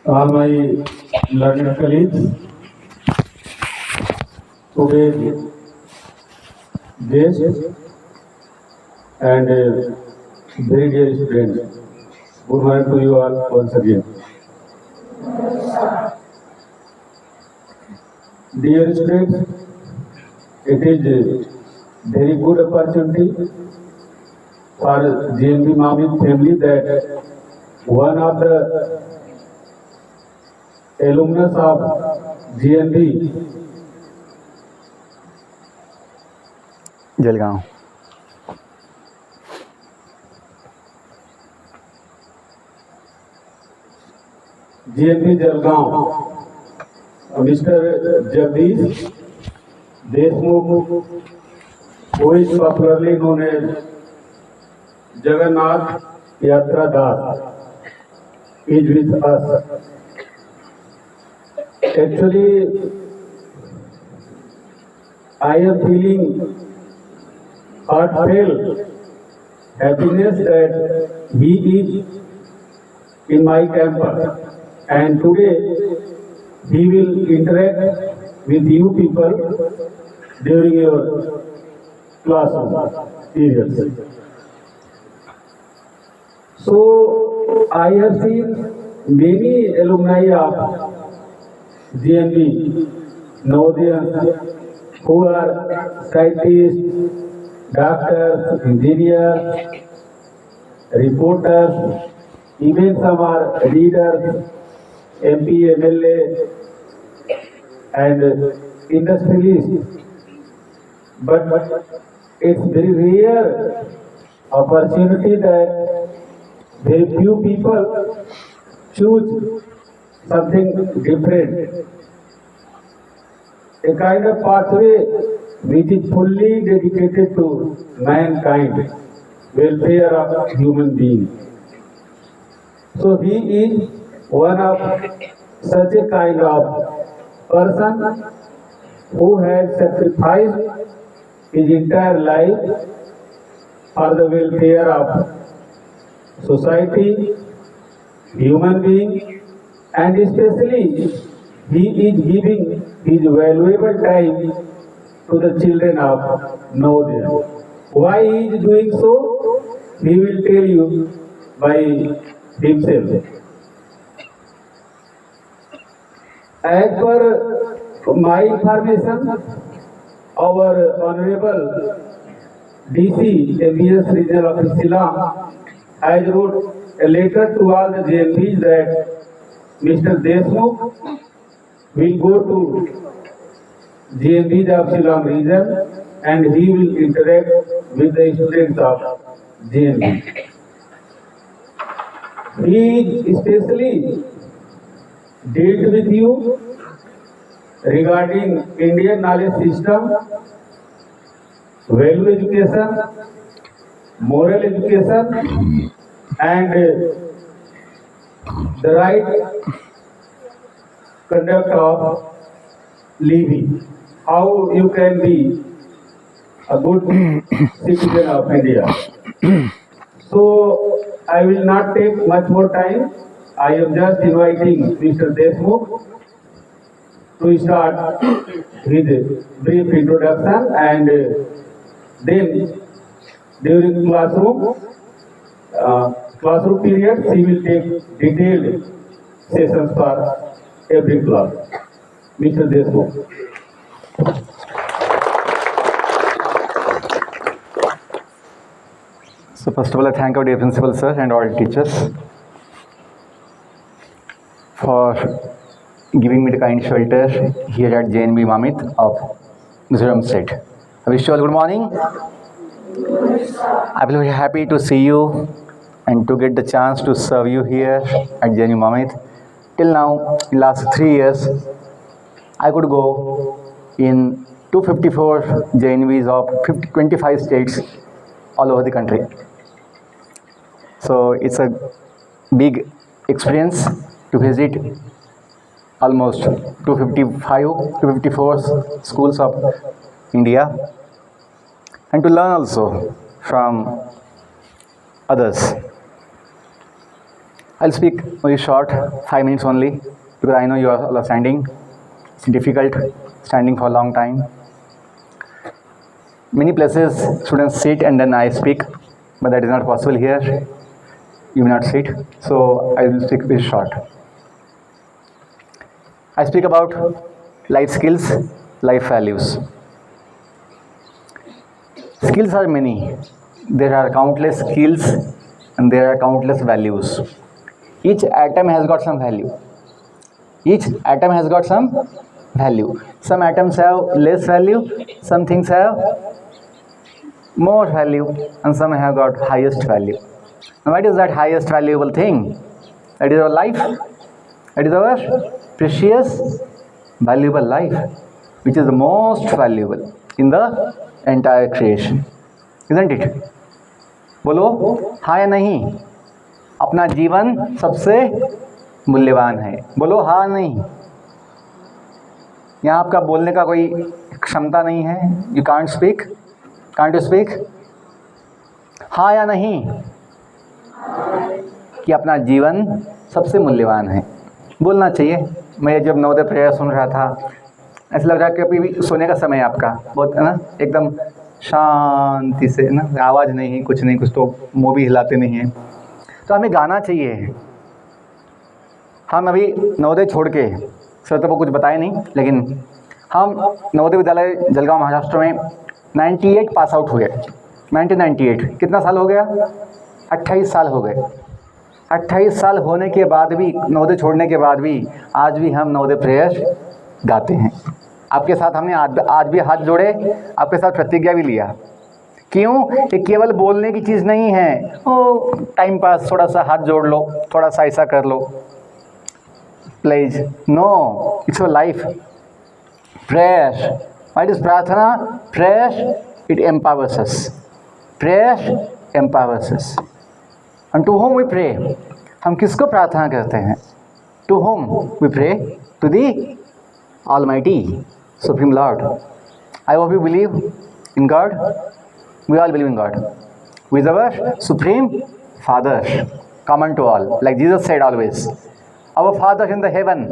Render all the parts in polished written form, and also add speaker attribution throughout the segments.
Speaker 1: All my learned colleagues, today's guests, and very dear students, good morning to you all once again. Dear students, it is a very good opportunity for JNB Mamit family that one of the alumnus of JNB
Speaker 2: Jalgaon
Speaker 1: Jalgaon, Mr. Jagdish Deshmukh, who is popularly known as Jagannath Yatra Das, is with us. Actually, I am feeling heartfelt happiness that he is in my campus, and today he will interact with you people during your classroom periods. So I have seen many alumni of JNB Navodayans who are scientists, doctors, engineers, reporters, even some are leaders, MP, MLA, and industrialists. But it's very rare opportunity that very few people choose something different. A kind of pathway which is fully dedicated to mankind, welfare of human beings. So he is one of such a kind of person who has sacrificed his entire life for the welfare of society, human being, and especially he is giving his valuable time to the children of Navodaya. Why he is doing so, he will tell you by himself. As per my information, our Honorable DC, MBS Regional Office Shillong, has wrote a letter to all the JMBs that Mr. Deshmukh will go to JMBs of Shillong region and he will interact with the students of JMB. He especially dealt with you regarding Indian knowledge system, value education, moral education, and the right conduct of living. How you can be a good citizen of India. So I will not take much more time. I am just inviting Mr. Deshmukh to start his brief introduction, and then during classroom periods he will take detailed sessions for every class. Mr. Deshmukh.
Speaker 2: So first of all, I thank our dear principal sir and all teachers for giving me the kind shelter here at JNB Mamit of Mizoram State. I wish you all good morning. I will be happy to see you and to get the chance to serve you here at JNB Mamit. Till now, in last 3 years, I could go in 254 JNBs of 25 states all over the country. So it's a big experience to visit almost 255, 254 schools of India and to learn also from others. I'll speak very short, 5 minutes only, because I know you are all standing. It's difficult standing for a long time. Many places students sit and then I speak, but that is not possible here. You may not sit, so I will speak very short. I speak about life skills, life values. Skills are many. There are countless skills and there are countless values. Each atom has got some value. Each atom has got some value. Some atoms have less value, some things have more value, and some have got highest value. Now what is that highest valuable thing? That is our life. That is our precious, valuable life, which is the most valuable in the entire creation, isn't it? बोलो हाँ या नहीं? अपना जीवन सबसे मूल्यवान है। बोलो हाँ नहीं? यहाँ आपका बोलने का कोई क्षमता नहीं है। You can't speak, can't you speak? हाँ या नहीं कि अपना जीवन सबसे मूल्यवान है? बोलना चाहिए। मैं जब नवोदय प्रेयर सुन रहा था, ऐसा लग रहा है कि अभी भी सोने का समय है आपका, बहुत है ना, एकदम शांति से ना, आवाज़ नहीं, कुछ नहीं, कुछ तो मुँह भी हिलाते नहीं हैं। तो हमें गाना चाहिए। हम अभी नवोदय छोड़ के, सर तो वो कुछ बताए नहीं, लेकिन हम नवोदय विद्यालय जलगांव महाराष्ट्र में 98 पास आउट हुए। 1998 कितना साल हो गया? 28 साल हो गए। 28 साल होने के बाद भी, नवोदय छोड़ने के बाद भी, आज भी हम नवोदय प्रेयर गाते हैं। आपके साथ हमने आज भी हाथ जोड़े, आपके साथ प्रतिज्ञा भी लिया। क्यों? ये केवल बोलने की चीज़ नहीं है, ओ टाइम पास, थोड़ा सा हाथ जोड़ लो, थोड़ा सा ऐसा कर लो, please. No, it's your life. Prayer, what is प्रार्थना? Prayer, it empowers us. Prayer empowers us. And to whom we pray? हम किसको प्रार्थना करते हैं? To whom we pray? To the Almighty, Supreme Lord. I hope you believe in God. We all believe in God. Who is our Supreme Father, common to all. Like Jesus said always, our Father in the heaven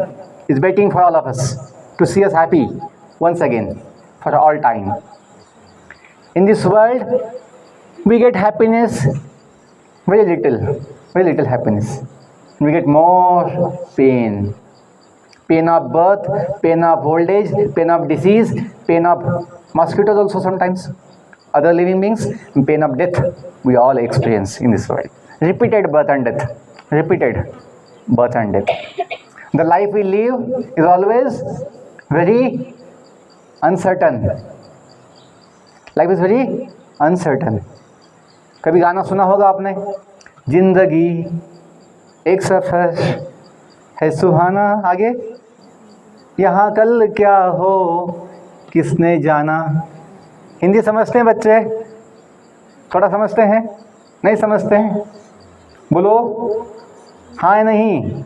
Speaker 2: is waiting for all of us to see us happy once again for all time. In this world, we get happiness. Very little happiness. We get more pain. Pain of birth, pain of old age, pain of disease, pain of mosquitoes also sometimes, other living beings, pain of death we all experience in this world. Repeated birth and death. Repeated birth and death. The life we live is always very uncertain. Life is very uncertain. कभी गाना सुना होगा आपने, जिंदगी एक सफ़र है सुहाना, आगे यहाँ कल क्या हो किसने जाना। हिंदी समझते हैं बच्चे? थोड़ा समझते हैं? नहीं समझते हैं? बोलो हाँ या नहीं?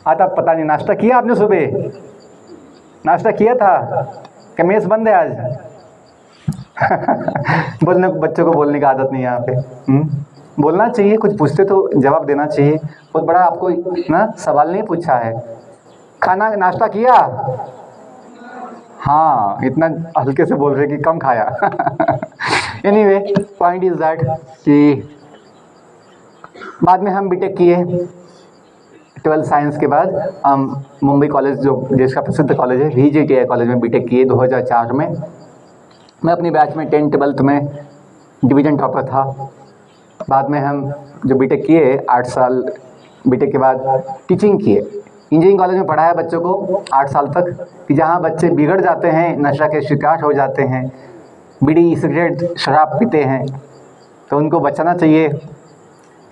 Speaker 2: आता पता नहीं। नाश्ता किया आपने? सुबह नाश्ता किया था? क्या मेस बंद है आज? बोलने, बच्चों को बोलने की आदत नहीं है यहाँ पे। बोलना चाहिए, कुछ पूछते तो जवाब देना चाहिए। बहुत बड़ा आपको ना सवाल नहीं पूछा है। खाना नाश्ता किया? हाँ, इतना हल्के से बोल रहे कि कम खाया। एनीवे, पॉइंट इज दैट कि बाद में हम बीटेक किए। 12 साइंस के बाद हम मुंबई कॉलेज, जो देश का प्रसिद्ध कॉलेज है, VJTI कॉलेज में बीटेक किए 2004 में। मैं अपनी बैच में 10th 12th में डिवीज़न टॉपर था। बाद में हम जो बीटेक किए, 8 साल बीटेक के बाद टीचिंग किए। इंजीनियरिंग कॉलेज में पढ़ाया बच्चों को 8 साल तक, कि जहाँ बच्चे बिगड़ जाते हैं, नशा के शिकार हो जाते हैं, बीड़ी सिगरेट शराब पीते हैं, तो उनको बचाना चाहिए।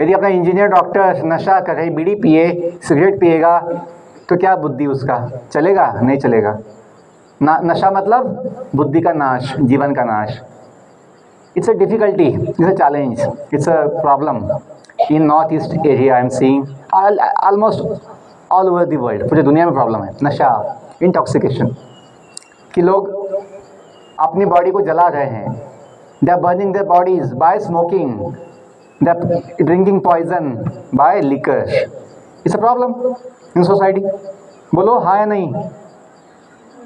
Speaker 2: यदि अपना इंजीनियर डॉक्टर नशा करे, बीड़ी पिए, सिगरेट पिएगा, तो क्या बुद्धि उसका चलेगा? नहीं चलेगा। नशा मतलब बुद्धि का नाश, जीवन का नाश। It's a difficulty, it's a challenge, it's a problem. In North East area I am seeing almost all over the world, पूरी दुनिया में प्रॉब्लम है नशा, इंटॉक्सिकेशन, कि लोग अपनी बॉडी को जला रहे हैं। They are burning their bodies by smoking, that drinking poison by liquor is a problem in society. बोलो हाँ या नहीं,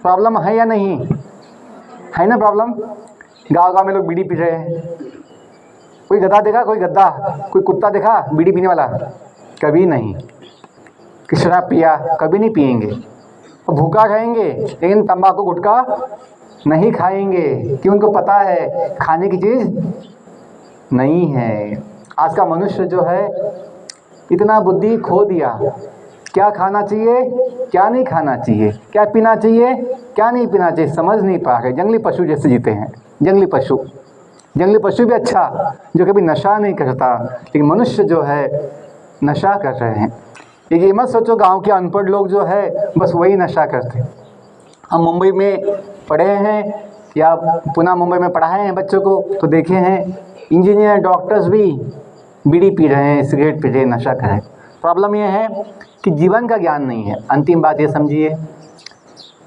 Speaker 2: प्रॉब्लम है या नहीं, है ना प्रॉब्लम। गाँव गाँव में लोग बीड़ी पी रहे हैं। कोई गधा देखा, कोई गद्दा, कोई कुत्ता देखा बीड़ी पीने वाला? कभी नहीं। कि शराब पिया? कभी नहीं पिएंगे। और भूखा रहेंगे लेकिन तंबाकू गुटखा नहीं खाएंगे, कि उनको पता है खाने की चीज़ नहीं है। आज का मनुष्य जो है इतना बुद्धि खो दिया, क्या खाना चाहिए क्या नहीं खाना चाहिए, क्या पीना चाहिए क्या नहीं पीना चाहिए, समझ नहीं पा रहे। जंगली पशु जैसे जीते हैं। जंगली पशु भी अच्छा जो कभी नशा नहीं करता, लेकिन मनुष्य जो है नशा कर रहे हैं। ये मत सोचो गांव के अनपढ़ लोग जो है बस वही नशा करते हैं। हम मुंबई में पढ़े हैं या पुणे मुंबई में पढ़ाए हैं बच्चों को, तो देखे हैं इंजीनियर डॉक्टर्स भी बीड़ी पी रहे हैं, सिगरेट पी रहे हैं, नशा कर रहे हैं। प्रॉब्लम ये है कि जीवन का ज्ञान नहीं है। अंतिम बात ये समझिए,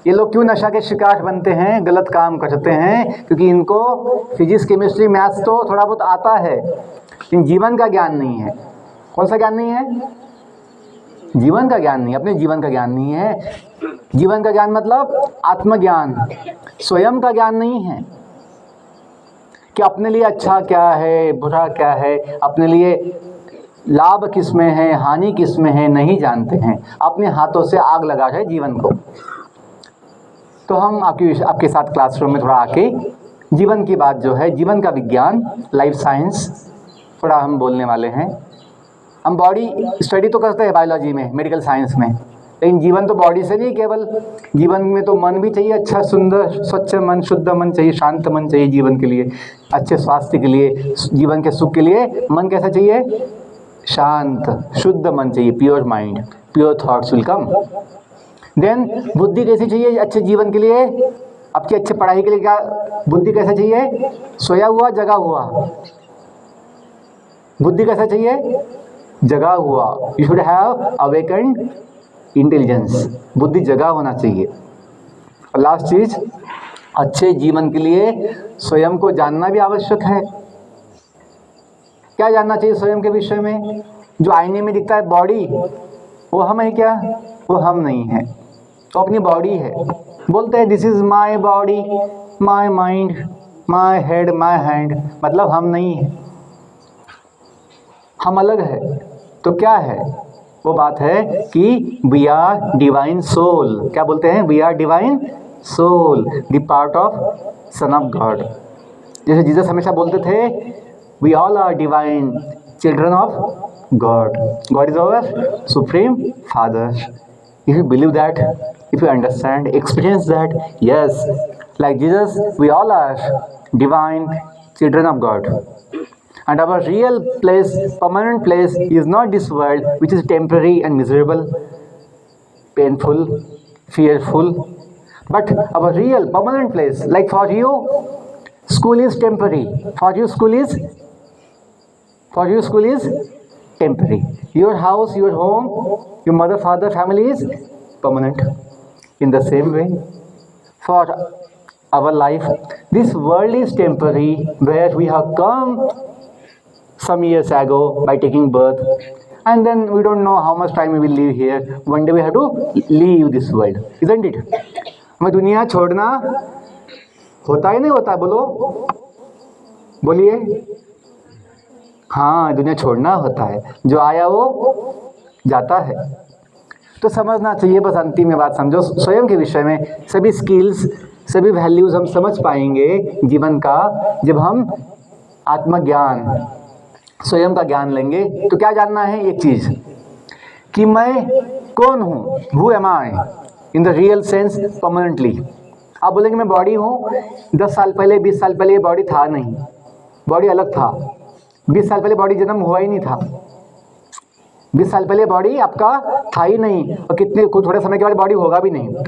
Speaker 2: ये लोग क्यों नशा के शिकार बनते हैं, गलत काम करते हैं? क्योंकि इनको फिजिक्स केमिस्ट्री मैथ्स तो थोड़ा बहुत आता है, लेकिन जीवन का ज्ञान नहीं है। कौन सा ज्ञान नहीं है? जीवन का ज्ञान नहीं, अपने जीवन का ज्ञान नहीं है। जीवन का ज्ञान मतलब आत्मज्ञान, स्वयं का ज्ञान नहीं है कि अपने लिए अच्छा क्या है बुरा क्या है, अपने लिए लाभ किस में है हानि किस में है नहीं जानते हैं। अपने हाथों से आग लगा है जीवन को। तो हम आपके साथ क्लासरूम में थोड़ा आके जीवन की बात जो है, जीवन का विज्ञान, लाइफ साइंस थोड़ा हम बोलने वाले हैं। हम बॉडी स्टडी तो करते हैं बायोलॉजी में, मेडिकल साइंस में, लेकिन जीवन तो बॉडी से नहीं केवल, जीवन में तो मन भी चाहिए, अच्छा सुंदर स्वच्छ मन, शुद्ध मन चाहिए, शांत मन चाहिए जीवन के लिए, अच्छे स्वास्थ्य के लिए, जीवन के सुख के लिए मन कैसा चाहिए? शांत शुद्ध मन चाहिए, pure mind, pure thoughts will come. Then बुद्धि कैसी चाहिए अच्छे जीवन के लिए, आपकी अच्छी पढ़ाई के लिए क्या बुद्धि कैसा चाहिए? सोया हुआ जगा हुआ। बुद्धि कैसा चाहिए? जगा हुआ। You should have awakened intelligence, बुद्धि जगा होना चाहिए। और लास्ट चीज, अच्छे जीवन के लिए स्वयं को जानना भी आवश्यक है। क्या जानना चाहिए स्वयं के विषय में? जो आईने में दिखता है बॉडी, वो हम है क्या? वो हम नहीं है। तो अपनी बॉडी है, बोलते हैं this is my body, my mind, my head, my hand, मतलब हम नहीं है, हम अलग है। तो क्या है? वो बात है कि वी आर डिवाइन सोल। क्या बोलते हैं? We are divine soul, the part of son of God. जैसे जीसस हमेशा बोलते थे, we all are divine children of God, God is our supreme father. If you believe that, if you understand, experience that, yes, like Jesus we all are divine children of God, and our real place, permanent place is not this world which is temporary and miserable, painful, fearful, but our real permanent place, like for you school is temporary, for you school is temporary, your house, your home, your mother, father, family is permanent. In the same way, for our life, this world is temporary, where we have come some years ago by taking birth, and then we don't know how much time we will live here. One day we have to leave this world, isn't it? हमें दुनिया छोड़ना होता है नहीं होता? बोलिए। हाँ, दुनिया छोड़ना होता है, जो आया वो जाता है। तो समझना चाहिए, बस अंतिम में बात समझो, स्वयं के विषय में सभी स्किल्स, सभी वैल्यूज़ हम समझ पाएंगे जीवन का जब हम आत्मज्ञान, स्वयं का ज्ञान लेंगे। तो क्या जानना है? एक चीज़ कि मैं कौन हूँ, who am I in the real sense, permanently. आप बोलेंगे मैं बॉडी हूँ, 10 साल पहले 20 साल पहले ये बॉडी था नहीं, बॉडी अलग था। 20 साल पहले बॉडी जन्म हुआ ही नहीं था, 20 साल पहले बॉडी आपका था ही नहीं, और कुछ थोड़े समय के बाद बॉडी होगा भी नहीं।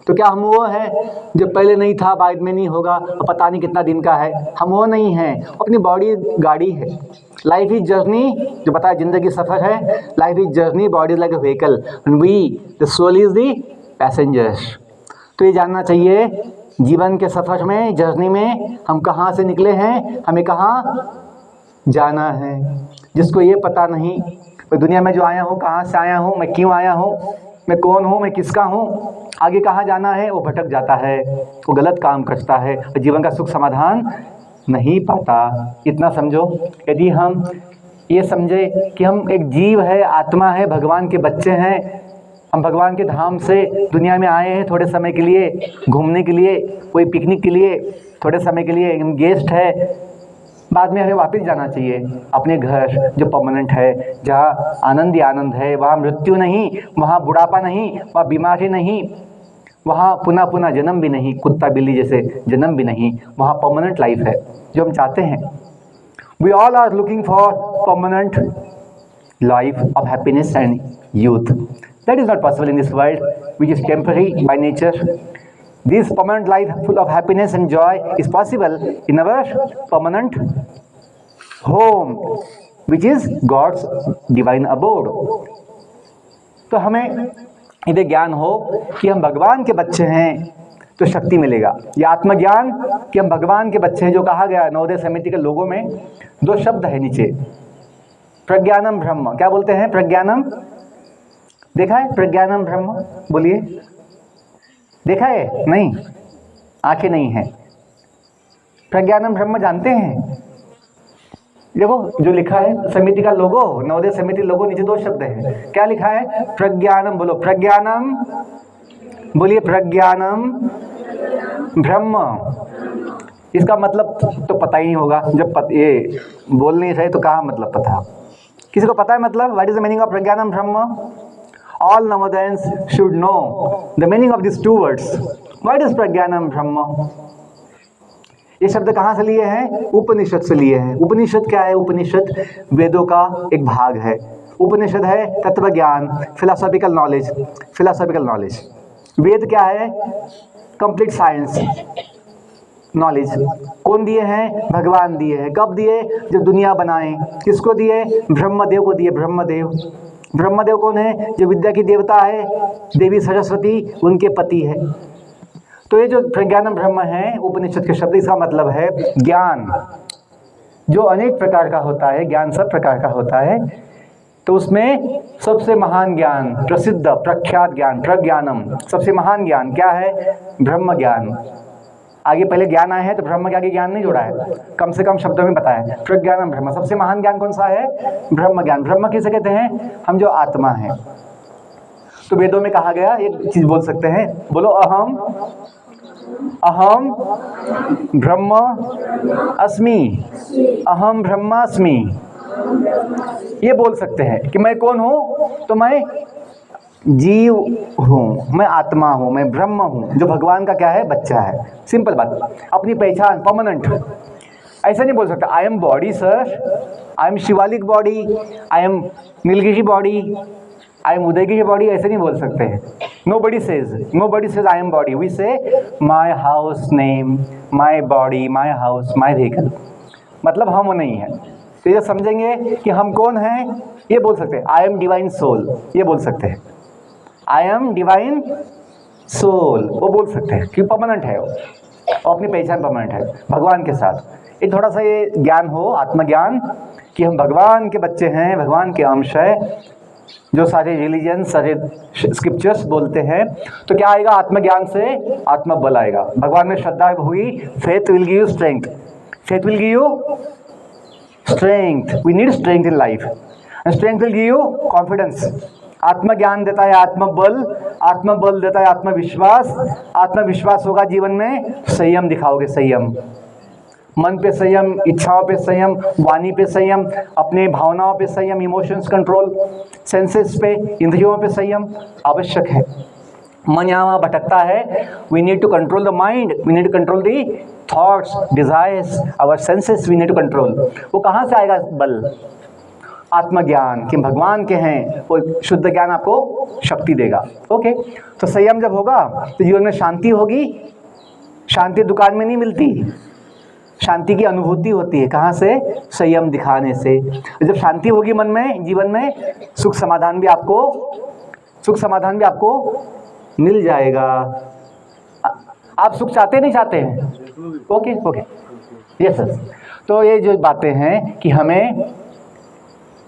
Speaker 2: तो क्या हम वो हैं जो पहले नहीं था बाद में नहीं होगा और पता नहीं कितना दिन का है? हम वो नहीं हैं। अपनी बॉडी गाड़ी है। लाइफ इज जर्नी, जो पता है ज़िंदगी सफ़र है। Life is journey, body is like a vehicle, and we the soul is the passenger. तो ये जानना चाहिए जीवन के सफ़र में, जर्नी में हम कहाँ से निकले हैं, हमें कहाँ जाना है। जिसको ये पता नहीं मैं दुनिया में जो आया हूँ, कहाँ से आया हूँ, मैं क्यों आया हूँ, मैं कौन हूँ, मैं किसका हूँ, आगे कहाँ जाना है, वो भटक जाता है, वो गलत काम करता है और जीवन का सुख समाधान नहीं पाता। इतना समझो। यदि हम ये समझे कि हम एक जीव है, आत्मा है, भगवान के बच्चे हैं, हम भगवान के धाम से दुनिया में आए हैं थोड़े समय के लिए, घूमने के लिए, कोई पिकनिक के लिए, थोड़े समय के लिए हम गेस्ट है, बाद में हमें वापस जाना चाहिए अपने घर जो परमानेंट है, जहाँ आनंद ही आनंद है, वहाँ मृत्यु नहीं, वहाँ बुढ़ापा नहीं, वहाँ बीमारी नहीं, वहाँ पुनः पुनः जन्म भी नहीं, कुत्ता बिल्ली जैसे जन्म भी नहीं, वहाँ परमानेंट लाइफ है जो हम चाहते हैं। We all are looking for permanent life of happiness and youth. That is not possible in this world, which is temporary by nature. This permanent life full of happiness and joy is possible in our permanent home, which is God's divine abode. तो हमें यदि ज्ञान हो कि हम भगवान के बच्चे हैं तो शक्ति मिलेगा। ये आत्मज्ञान कि हम भगवान के बच्चे हैं, जो कहा गया नवोदय समिति के लोगों में 2 शब्द है नीचे, प्रज्ञानम ब्रह्म। क्या बोलते हैं? प्रज्ञानम। देखा है प्रज्ञानम ब्रह्म? बोलिए, देखा है? नहीं, आंखें नहीं है। प्रज्ञानम ब्रह्म जानते हैं? देखो जो लिखा है समिति का लोगो, नवोदय समिति लोगो, नीचे 2 शब्द हैं। क्या लिखा है? प्रज्ञानम। बोलो प्रज्ञानम, बोलिए प्रज्ञानम ब्रह्म। इसका मतलब तो पता ही नहीं होगा, जब ये बोल नहीं रहे तो कहाँ मतलब पता? किसी को पता है मतलब? What is the meaning of प्रज्ञानम ब्रह्म? All Navodayans should know the meaning of this 2 words. What is प्रज्ञानम ब्रह्म? ये शब्द कहाँ से लिए हैं? उपनिषद से लिए हैं। उपनिषद क्या है? उपनिषद वेदों का एक भाग है। उपनिषद है तत्व ज्ञान, philosophical knowledge. Philosophical knowledge. Veda क्या है? Complete science knowledge. कौन दिए हैं? भगवान दिए हैं। कब दिए? जब दुनिया बनाए। किसको दिए? ब्रह्मदेव को दिए। ब्रह्मदेव। ब्रह्मदेव कौन है? जो विद्या की देवता है, देवी सरस्वती उनके पति है। तो ये जो प्रज्ञानम ब्रह्म है उपनिषद के शब्द, इसका मतलब है ज्ञान जो अनेक प्रकार का होता है। ज्ञान सब प्रकार का होता है, तो उसमें सबसे महान ज्ञान, प्रसिद्ध प्रख्यात ज्ञान, प्रज्ञानम, सबसे महान ज्ञान क्या है? ब्रह्म ज्ञान। आगे पहले ज्ञान आए हैं तो ब्रह्म के आगे ज्ञान नहीं जोड़ा है, कम से कम शब्दों में बताया। प्रज्ञानम ब्रह्म, सबसे महान ज्ञान कौन सा है? ब्रह्म ज्ञान। ब्रह्म किसे कहते हैं? हम जो आत्मा हैं। तो वेदों में कहा गया, एक चीज बोल सकते हैं, बोलो अहम अहम ब्रह्म अस्मि, अहम ब्रह्मास्मि। ये बोल सकते हैं कि मैं कौन हूँ? तो मैं जीव हूँ, मैं आत्मा हूँ, मैं ब्रह्म हूँ, जो भगवान का क्या है? बच्चा है। सिंपल बात। अपनी पहचान परमानेंट। ऐसा नहीं बोल सकता I am body sir, I am Shivalik body, I am Nilgiri body, I am Udaygiri body, ऐसे नहीं बोल सकते हैं। nobody says I am body. We say my house name, my body, my house, my vehicle. मतलब हम वो नहीं है। तो ये समझेंगे कि हम कौन हैं, ये बोल सकते हैं। आई एम डिवाइन सोल, ये बोल सकते हैं। आई एम डिवाइन सोल, वो बोल सकते हैं कि परमानेंट है वो, और अपनी पहचान परमानेंट है भगवान के साथ। ये थोड़ा सा ये ज्ञान हो, आत्मज्ञान, कि हम भगवान के बच्चे हैं, भगवान के अंश है, जो सारे रिलीजन, सारे स्क्रिप्चर्स बोलते हैं। तो क्या आएगा आत्मज्ञान से? आत्मबल आएगा। भगवान में श्रद्धा हुई, faith will give you strength, faith will give you strength. We need strength in life, and strength will give you confidence. आत्मज्ञान देता है आत्मबल, आत्मबल देता है आत्मविश्वास, आत्मविश्वास होगा जीवन में, संयम दिखाओगे, संयम, मन पे संयम, इच्छाओं पे संयम, वाणी पे संयम, अपने भावनाओं पे संयम, इमोशंस कंट्रोल, सेंसेस पे, इंद्रियों पे संयम आवश्यक है। मन यहाँ वहाँ भटकता है, we need to control the mind, we need to control the thoughts, desires, our senses we need to control. वो कहाँ से आएगा बल? आत्मज्ञान कि भगवान के हैं, वो शुद्ध ज्ञान आपको शक्ति देगा। ओके, तो संयम जब होगा तो जीवन में शांति होगी। शांति दुकान में नहीं मिलती, शांति की अनुभूति होती है। कहाँ से? संयम दिखाने से। जब शांति होगी मन में, जीवन में, सुख समाधान भी आपको मिल जाएगा। आप सुख चाहते नहीं चाहते हैं? Okay, yes sir. तो ये जो बातें हैं कि हमें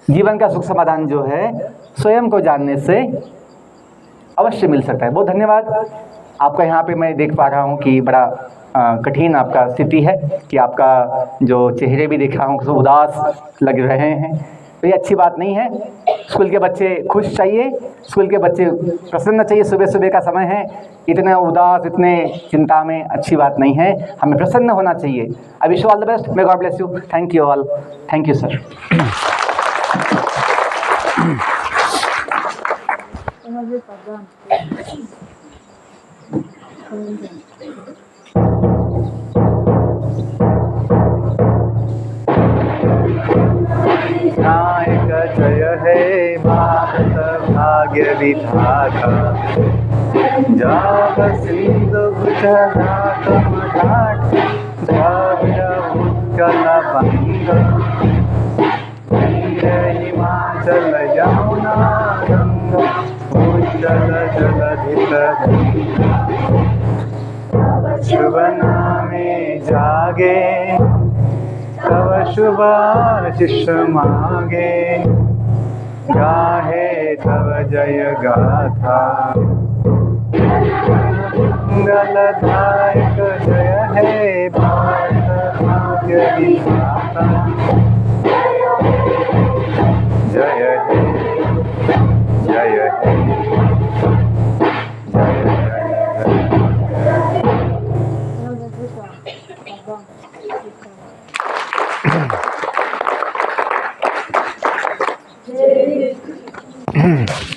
Speaker 2: जीवन का सुख समाधान जो है स्वयं को जानने से अवश्य मिल सकता है। बहुत धन्यवाद आपका। यहाँ पे मैं देख पा रहा हूँ कि बड़ा कठिन आपका स्थिति है, कि आपका जो चेहरे भी देख रहा हूँ उदास लग रहे हैं, तो ये अच्छी बात नहीं है। स्कूल के बच्चे खुश चाहिए, स्कूल के बच्चे प्रसन्न चाहिए। सुबह सुबह का समय है, इतने उदास, इतने चिंता में अच्छी बात नहीं है, हमें प्रसन्न होना चाहिए। I wish you all the best, may God bless you. Thank you all, thank you sir. नायक जय हे भारत भाग्य विधाता, जाग सिंधु गुजरात मराठी द्राविड़ उत्कल बंगा, हिमाचल यमुना गंगा उज्जल जलधि तरंगा, शुभ नामे जागे तव शुभ आशीष मांगे, गाहे तव जय गाथा, मंगलदायक जय हे भारत भाग्य विधाता, जय हे जय हे जय जय।